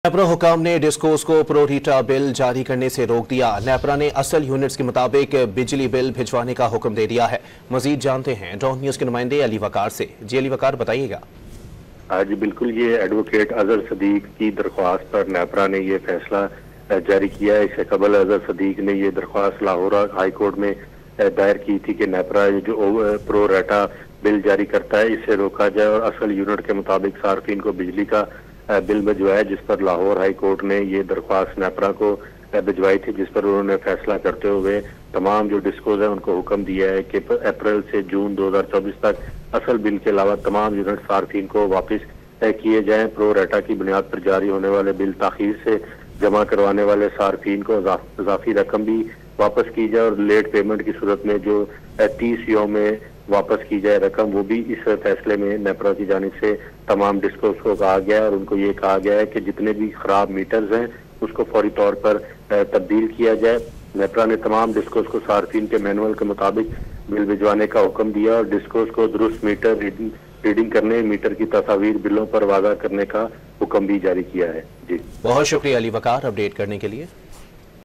नेपरा हुकाम ने डिस्कोस को प्रो रीटा बिल जारी करने से रोक दिया। नेपरा ने असल यूनिट्स के मुताबिक बिजली बिल भिजवाने का हुक्म दे दिया है। मजीद जानते हैं डॉन न्यूज के नुमाइंदे अली वकार से। जी अली वकार, बताइएगा। आज बिल्कुल ये एडवोकेट अजहर सदीक की दरख्वास्त पर नेपरा ने ये फैसला जारी किया है। इससे कबल अजहर सदीक ने ये दरख्वास्त लाहौर हाई कोर्ट में दायर की थी कि नेपरा जो प्रो रेटा बिल जारी करता है इससे रोका जाए और असल यूनिट के मुताबिक सार्फिन को बिजली का बिल भिजवाया, जिस पर लाहौर हाई कोर्ट ने ये दरख्वास्त नेपरा को भिजवाई थी, जिस पर उन्होंने फैसला करते हुए तमाम जो डिस्कोज है उनको हुक्म दिया है कि अप्रैल से जून 2024 तक असल बिल के अलावा तमाम यूनिट सार्फिन को वापस किए जाएं। प्रो रेटा की बुनियाद पर जारी होने वाले बिल ताखीर से जमा करवाने वाले सार्फिन को इजाफी रकम भी वापस की जाए और लेट पेमेंट की सूरत में जो 30 यौम में वापस की जाए रकम, वो भी इस फैसले में नेपरा की जानिब से तमाम डिस्कोस को कहा गया है और उनको ये कहा गया है कि जितने भी खराब मीटर्स हैं उसको फौरी तौर पर तब्दील किया जाए। नेपरा ने तमाम डिस्कोस को सार्फिन के मैनुअल के मुताबिक बिल भिजवाने का हुक्म दिया और डिस्कोस को दुरुस्त मीटर रीडिंग करने, मीटर की तस्वीर बिलों पर वाज़ा करने का हुक्म भी जारी किया है। जी बहुत शुक्रिया अली वकार अपडेट करने के लिए।